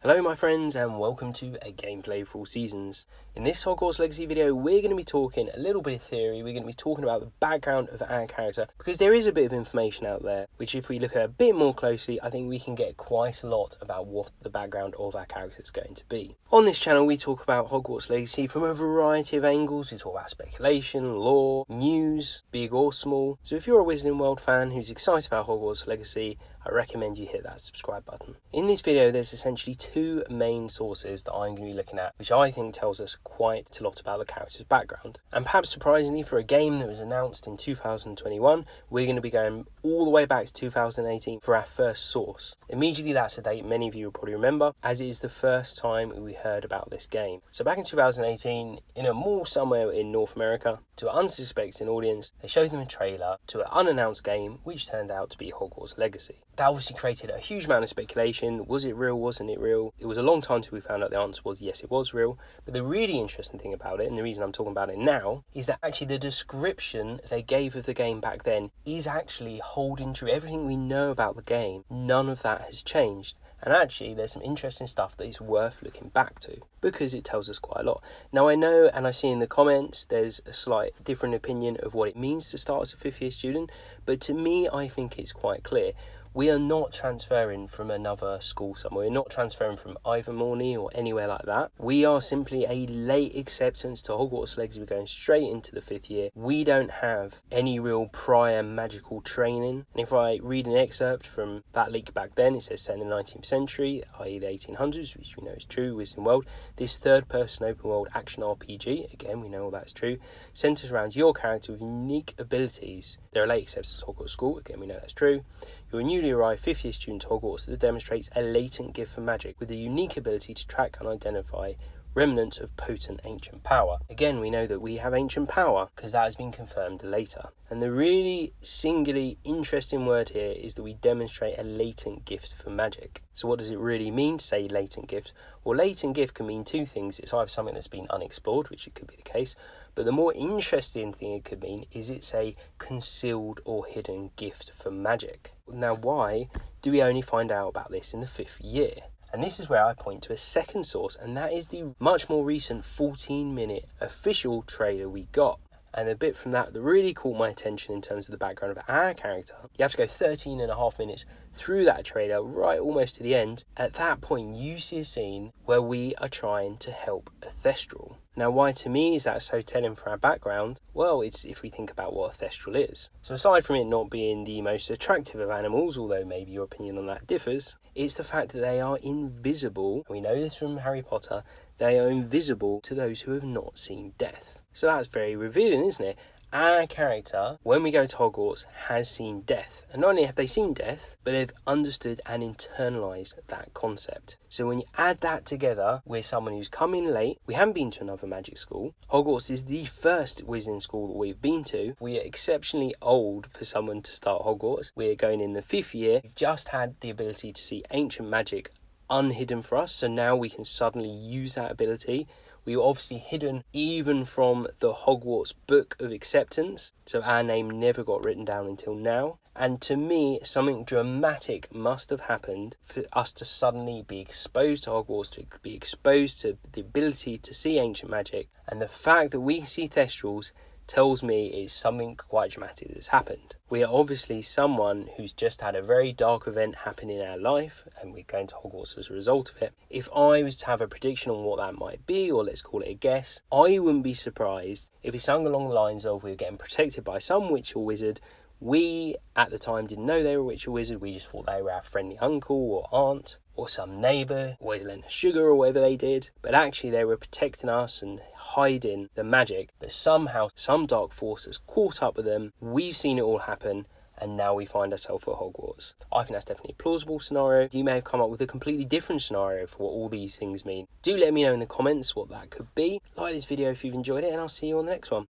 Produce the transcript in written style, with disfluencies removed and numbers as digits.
Hello my friends and welcome to a gameplay for all seasons. In this Hogwarts Legacy video we're going to be talking a little bit of theory, we're going to be talking about the background of our character because there is a bit of information out there which if we look at a bit more closely I think we can get quite a lot about what the background of our character is going to be. On this channel we talk about Hogwarts Legacy from a variety of angles. We talk about speculation, lore, news, big or small. So if you're a Wizarding World fan who's excited about Hogwarts Legacy, I recommend you hit that subscribe button. In this video there's essentially two main sources that I'm going to be looking at which I think tells us quite a lot about the character's background. And perhaps surprisingly for a game that was announced in 2021 we're going to be going all the way back to 2018 for our first source. Immediately that's a date many of you will probably remember as it is the first time we heard about this game. So back in 2018 in a mall somewhere in North America to an unsuspecting audience they showed them a trailer to an unannounced game which turned out to be Hogwarts Legacy. That obviously created a huge amount of speculation. Was it real? Wasn't it real? It was a long time till we found out the answer was yes, it was real. But the really interesting thing about it, and the reason I'm talking about it now, is that actually the description they gave of the game back then is actually holding true. Everything we know about the game, none of that has changed. And actually there's some interesting stuff that is worth looking back to because it tells us quite a lot. Now I know and I see in the comments there's a slight different opinion of what it means to start as a fifth year student, but to me I think it's quite clear. We are not transferring from another school somewhere. We're not transferring from Ivermorny or anywhere like that. We are simply a late acceptance to Hogwarts Legacy. We're going straight into the fifth year. We don't have any real prior magical training. And if I read an excerpt from that leak back then, it says set in the 19th century, i.e. the 1800s, which we know is true, Wizarding World. This third-person open-world action RPG, again, we know all that's true, centres around your character with unique abilities. They're a late acceptance to Hogwarts School, again, we know that's true. You're a newly arrived fifth year student to Hogwarts that demonstrates a latent gift for magic with the unique ability to track and identify remnants of potent ancient power. Again, we know that we have ancient power because that has been confirmed later. And the really singularly interesting word here is that we demonstrate a latent gift for magic. So what does it really mean to say latent gift? Well, latent gift can mean two things. It's either something that's been unexplored, which it could be the case, but the more interesting thing it could mean is it's a concealed or hidden gift for magic. Now, why do we only find out about this in the fifth year? And this is where I point to a second source, and that is the much more recent 14-minute official trailer we got. And the bit from that really caught my attention in terms of the background of our character. You have to go 13 and a half minutes through that trailer, right almost to the end. At that point, you see a scene where we are trying to help a Thestral. Now, why to me is that so telling for our background? Well, it's if we think about what a Thestral is. So aside from it not being the most attractive of animals, although maybe your opinion on that differs, it's the fact that they are invisible. We know this from Harry Potter. They are invisible to those who have not seen death. So that's very revealing, isn't it? Our character, when we go to Hogwarts, has seen death. And not only have they seen death, but they've understood and internalised that concept. So when you add that together with someone who's come in late, we haven't been to another magic school. Hogwarts is the first Wizarding school that we've been to. We are exceptionally old for someone to start Hogwarts. We're going in the fifth year. We've just had the ability to see ancient magic unhidden for us. So now we can suddenly use that ability. We were obviously hidden even from the Hogwarts Book of Acceptance, so our name never got written down until now. And to me, something dramatic must have happened for us to suddenly be exposed to Hogwarts, to be exposed to the ability to see ancient magic. And the fact that we see Thestrals tells me it's something quite dramatic that's happened. We are obviously someone who's just had a very dark event happen in our life and we're going to Hogwarts as a result of it. If I was to have a prediction on what that might be, or let's call it a guess, I wouldn't be surprised if it sung along the lines of we were getting protected by some witch or wizard. We at the time didn't know they were a witch or wizard, we just thought they were our friendly uncle or aunt or some neighbour, always lent us sugar or whatever they did, but actually they were protecting us and hiding the magic, but somehow some dark force has caught up with them, we've seen it all happen, and now we find ourselves at Hogwarts. I think that's definitely a plausible scenario. You may have come up with a completely different scenario for what all these things mean. Do let me know in the comments what that could be. Like this video if you've enjoyed it, and I'll see you on the next one.